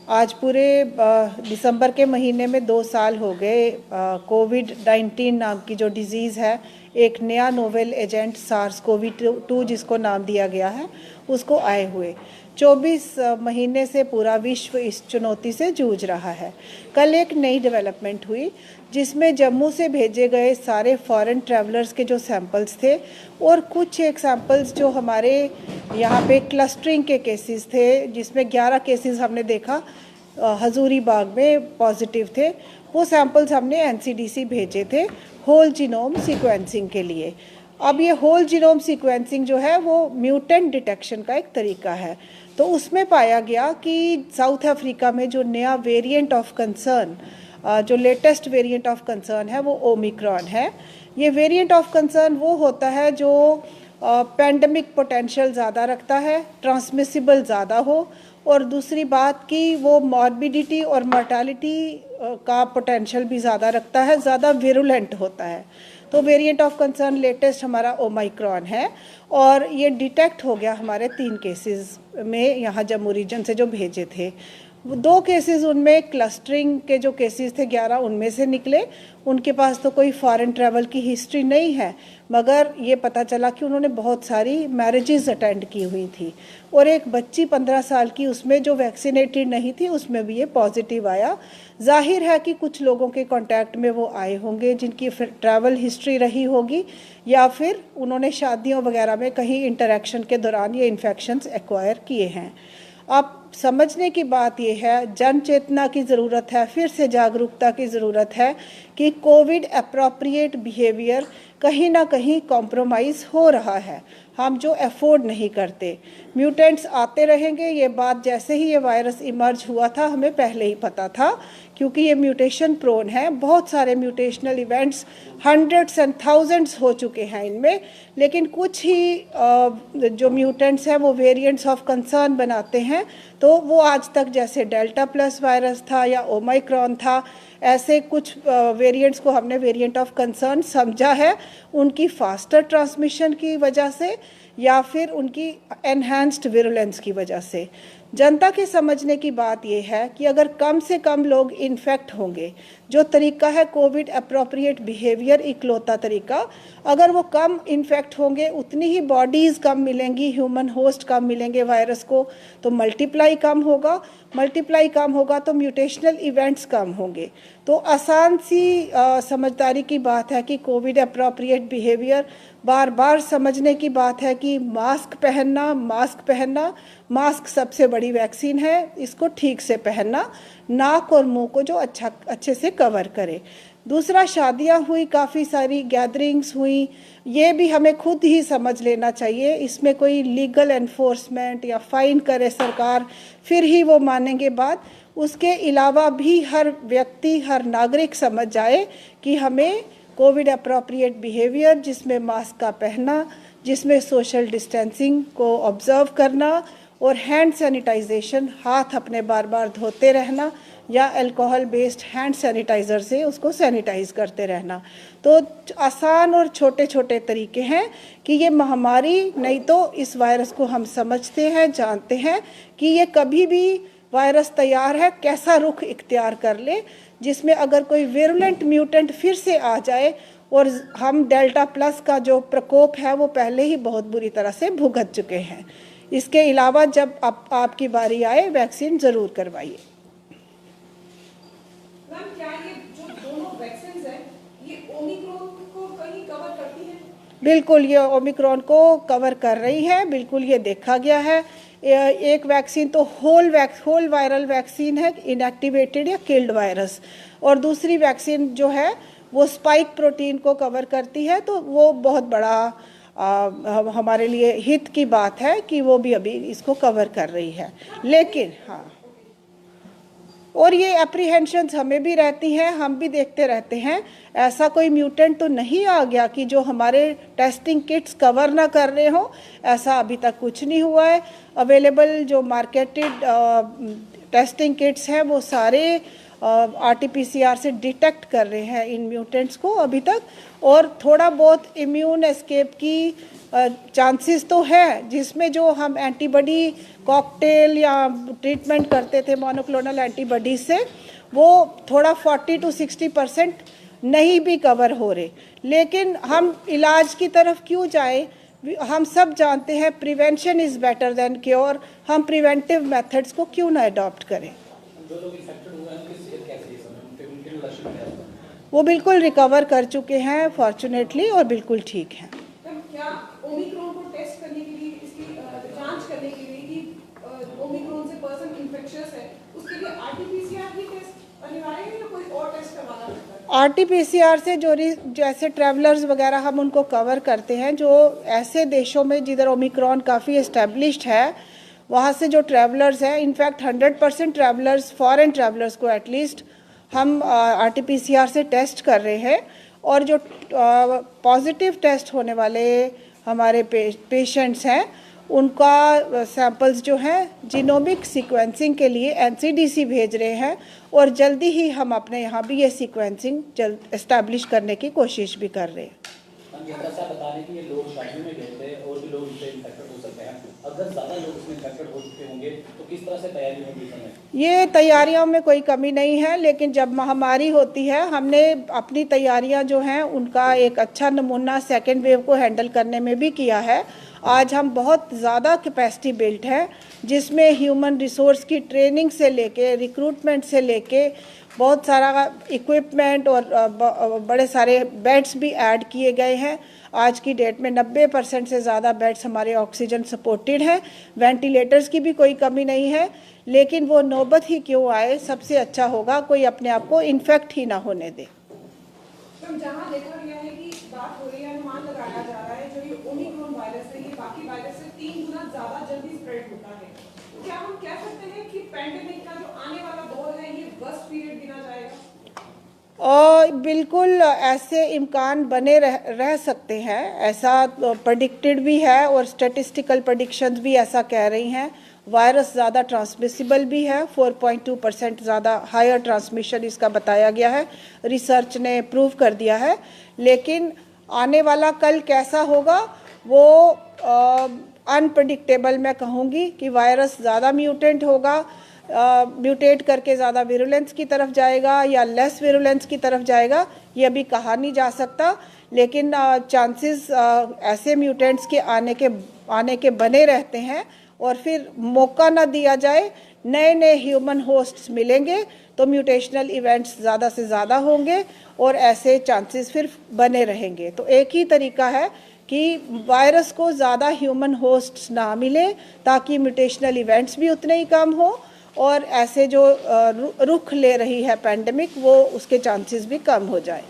आज पूरे दिसंबर के महीने में 2 साल हो गए कोविड-19 नाम की जो डिज़ीज़ है, एक नया नोवेल एजेंट सार्स कोवी-2 जिसको नाम दिया गया है, उसको आए हुए 24 महीने से पूरा विश्व इस चुनौती से जूझ रहा है। कल एक नई डेवलपमेंट हुई जिसमें जम्मू से भेजे गए सारे फॉरेन ट्रैवलर्स के जो सैंपल्स थे और कुछ एक सैंपल्स जो हमारे यहाँ पे क्लस्टरिंग के केसेस थे, जिसमें 11 केसेस हमने देखा हजूरी बाग में पॉजिटिव थे, वो सैंपल्स हमने एनसीडीसी भेजे थे होल जीनोम सीक्वेंसिंग के लिए। अब ये होल जीनोम सीक्वेंसिंग जो है वो म्यूटेंट डिटेक्शन का एक तरीका है। तो उसमें पाया गया कि साउथ अफ्रीका में जो नया वेरिएंट ऑफ कंसर्न, जो लेटेस्ट वेरिएंट ऑफ कंसर्न है वो ओमिक्रॉन है। ये वेरिएंट ऑफ कंसर्न वो होता है जो पैंडमिक पोटेंशियल ज़्यादा रखता है, ट्रांसमिसिबल ज़्यादा हो, और दूसरी बात कि वो मॉर्बिडिटी और मॉर्टालिटी का पोटेंशियल भी ज़्यादा रखता है, ज़्यादा विरुलेंट होता है। तो वेरिएंट ऑफ कंसर्न लेटेस्ट हमारा ओमिक्रॉन है और ये डिटेक्ट हो गया हमारे 3 केसेस में यहाँ जम्मू रीजन से जो भेजे थे। 2 केसेस उनमें क्लस्टरिंग के जो केसेस थे 11 उनमें से निकले। उनके पास तो कोई फॉरेन ट्रैवल की हिस्ट्री नहीं है, मगर ये पता चला कि उन्होंने बहुत सारी मैरिजेस अटेंड की हुई थी। और एक बच्ची 15 साल की, उसमें जो वैक्सीनेटेड नहीं थी, उसमें भी ये पॉजिटिव आया। जाहिर है कि कुछ लोगों के कांटेक्ट में वो आए होंगे जिनकी ट्रैवल हिस्ट्री रही होगी, या फिर उन्होंने शादियों वगैरह में कहीं इंटरेक्शन के दौरान ये इन्फेक्शंस एक्वायर किए हैं। अब समझने की बात यह है, जन चेतना की ज़रूरत है, फिर से जागरूकता की ज़रूरत है कि कोविड एप्रोप्रिएट बिहेवियर कहीं ना कहीं कॉम्प्रोमाइज़ हो रहा है। हम जो अफोर्ड नहीं करते, म्यूटेंट्स आते रहेंगे, ये बात जैसे ही ये वायरस इमर्ज हुआ था हमें पहले ही पता था, क्योंकि ये म्यूटेशन प्रोन है। बहुत सारे mutational events hundreds and thousands हो चुके हैं इनमें, लेकिन कुछ ही जो म्यूटेंट्स हैं वो वेरिएंट्स ऑफ कंसर्न बनाते हैं। तो वो आज तक जैसे डेल्टा प्लस वायरस था या ओमिक्रॉन था, ऐसे कुछ वेरिएंट्स को हमने वेरिएंट ऑफ कंसर्न समझा है, उनकी फास्टर ट्रांसमिशन की वजह से या फिर उनकी एनहांस्ड विरुलेंस की वजह से। जनता के समझने की बात यह है कि अगर कम से कम लोग इन्फेक्ट होंगे, जो तरीका है कोविड एप्रोप्रिएट बिहेवियर इकलौता तरीका, अगर वो कम इन्फेक्ट होंगे उतनी ही बॉडीज़ कम मिलेंगी, ह्यूमन होस्ट कम मिलेंगे वायरस को, तो मल्टीप्लाई कम होगा, मल्टीप्लाई कम होगा तो म्यूटेशनल इवेंट्स कम होंगे। तो आसान सी समझदारी की बात है कि कोविड एप्रोप्रिएट बिहेवियर, बार बार समझने की बात है कि मास्क पहनना, मास्क पहनना, मास्क सबसे बड़ी वैक्सीन है, इसको ठीक से पहनना, नाक और मुंह को जो अच्छे से कवर करे। दूसरा, शादियां हुई, काफ़ी सारी गैदरिंग्स हुई, ये भी हमें खुद ही समझ लेना चाहिए। इसमें कोई लीगल एनफोर्समेंट या फ़ाइन करे सरकार फिर ही वो मानेंगे बात। उसके अलावा भी हर व्यक्ति, हर नागरिक समझ जाए कि हमें कोविड अप्रोप्रिएट बिहेवियर, जिसमें मास्क का पहनना, जिसमें सोशल डिस्टेंसिंग को ऑब्जर्व करना और हैंड सैनिटाइजेशन, हाथ अपने बार बार धोते रहना या अल्कोहल बेस्ड हैंड सैनिटाइज़र से उसको सैनिटाइज़ करते रहना। तो आसान और छोटे छोटे तरीके हैं कि ये महामारी, नहीं तो इस वायरस को हम समझते हैं, जानते हैं कि ये कभी भी वायरस तैयार है, कैसा रुख इख्तियार कर ले, जिसमें अगर कोई विरुलेंट म्यूटेंट फिर से आ जाए, और हम डेल्टा प्लस का जो प्रकोप है वो पहले ही बहुत बुरी तरह से भुगत चुके हैं। इसके अलावा जब आपकी बारी आए, वैक्सीन ज़रूर करवाइए। मैम, क्या ये जो दोनों वैक्सीन हैं ये ओमिक्रॉन को कहीं कवर करती हैं? बिल्कुल, ये ओमिक्रॉन को कवर कर रही है, बिल्कुल ये देखा गया है। एक वैक्सीन तो होल वायरल वैक्सीन है, इनएक्टिवेटेड या किल्ड वायरस, और दूसरी वैक्सीन जो है वो स्पाइक प्रोटीन को कवर करती है। तो वो बहुत बड़ा हमारे लिए हित की बात है कि वो भी अभी इसको कवर कर रही है। लेकिन हाँ, और ये एप्रीहेंशंस हमें भी रहती हैं, हम भी देखते रहते हैं, ऐसा कोई म्यूटेंट तो नहीं आ गया कि जो हमारे टेस्टिंग किट्स कवर ना कर रहे हों, ऐसा अभी तक कुछ नहीं हुआ है। अवेलेबल जो मार्केटेड टेस्टिंग किट्स हैं वो सारे RT-PCR से डिटेक्ट कर रहे हैं इन म्यूटेंट्स को अभी तक, और थोड़ा बहुत इम्यून एस्केप की चांसेस तो है, जिसमें जो हम एंटीबॉडी कॉकटेल या ट्रीटमेंट करते थे मोनोक्लोनल एंटीबॉडी से, वो थोड़ा 40 to 60% नहीं भी कवर हो रहे। लेकिन हम इलाज की तरफ क्यों जाएं? हम सब जानते हैं prevention is better than cure. हम प्रिवेंटिव मेथड्स को क्यों ना अडॉप्ट करें? जो लोग इन्फेक्टेड हुए हैं उनकी सेहत कैसी है इस समय, उनके लक्षण क्या हैं? वो बिल्कुल रिकवर कर चुके हैं फॉर्चुनेटली, और बिल्कुल ठीक हैं। क्या ओमिक्रॉन को टेस्ट करने के लिए, इसकी जांच करने के लिए कि ओमिक्रॉन से पर्सन इन्फेक्शियस है, उसके लिए RT-PCR ही टेस्ट अनिवार्य है या कोई और टेस्ट करवाना पड़ता है? RT-PCR से जो जैसे ट्रैवलर्स वगैरह हम उनको कवर करते हैं, जो ऐसे देशों में जिधर ओमिक्रॉन काफ़ी एस्टेब्लिश्ड है, वहाँ से जो ट्रैवलर्स हैं, इनफैक्ट 100% ट्रैवलर्स, फॉरेन ट्रैवलर्स को एटलीस्ट हम RT-PCR से टेस्ट कर रहे हैं। और जो पॉजिटिव टेस्ट होने वाले हमारे पेशेंट्स हैं, उनका सैंपल्स जो हैं जीनोमिक सीक्वेंसिंग के लिए NCDC भेज रहे हैं, और जल्दी ही हम अपने यहाँ भी ये सीक्वेंसिंग जल्द इस्टेब्लिश करने की कोशिश भी कर रहे हैं। जिस तरह से आप बता रहे हैं कि ये लोग शादी में गए थे और भी लोग इससे इन्फेक्टेड हो सकते हैं, अगर ज़्यादा लोग इसमें इन्फेक्टेड हो चुके होंगे तो किस तरह से तैयारी होगी इस समय? ये तैयारियों में कोई कमी नहीं है, लेकिन जब महामारी होती है, हमने अपनी तैयारियां जो हैं उनका एक अच्छा नमूना सेकेंड वेव को हैंडल करने में भी किया है। आज हम बहुत ज़्यादा कैपेसिटी बिल्ट है, जिसमें ह्यूमन रिसोर्स की ट्रेनिंग से लेके रिक्रूटमेंट से लेके बहुत सारा इक्विपमेंट और बड़े सारे बेड्स भी ऐड किए गए हैं। आज की डेट में 90% से ज़्यादा बेड्स हमारे ऑक्सीजन सपोर्टेड हैं। वेंटिलेटर्स की भी कोई कमी नहीं है, लेकिन वो नौबत ही क्यों आए, सबसे अच्छा होगा कोई अपने आप को इन्फेक्ट ही ना होने दे। जहाँ देखा गया है कि बात हो रही है, अनुमान लगाया जा रहा है जो ये ओमिक्रॉन वायरस है, ये बाकी वायरस से 3 गुना ज़्यादा जल्दी स्प्रेड होता है। क्या हम कह सकते हैं कि पैंडेमिक का जो आने वाला दौर है, ये वर्स्ट पीरियड गिना जाएगा? और बिल्कुल ऐसे इम्कान बने रह सकते हैं, ऐसा प्रेडिक्टेड भी है, और स्टैटिस्टिकल प्रेडिक्शंस भी ऐसा कह रही हैं। वायरस ज़्यादा ट्रांसमिसिबल भी है, 4.2% ज़्यादा हायर ट्रांसमिशन इसका बताया गया है, रिसर्च ने प्रूव कर दिया है। लेकिन आने वाला कल कैसा होगा वो अनप्रडिक्टेबल मैं कहूँगी कि वायरस ज़्यादा म्यूटेंट होगा, म्यूटेट करके ज़्यादा विरुलेंस की तरफ जाएगा या लेस विरुलेंस की तरफ जाएगा, ये अभी कहा नहीं जा सकता। लेकिन चांसेस ऐसे म्यूटेंट्स के आने के बने रहते हैं, और फिर मौका ना दिया जाए, नए नए ह्यूमन होस्ट्स मिलेंगे तो म्यूटेशनल इवेंट्स ज़्यादा से ज़्यादा होंगे, और ऐसे चांसेस फिर बने रहेंगे। तो एक ही तरीका है कि वायरस को ज़्यादा ह्यूमन होस्ट्स ना मिले, ताकि म्यूटेशनल इवेंट्स भी उतने ही कम हो, और ऐसे जो रुख ले रही है पैंडेमिक, वो उसके चांसेस भी कम हो जाए।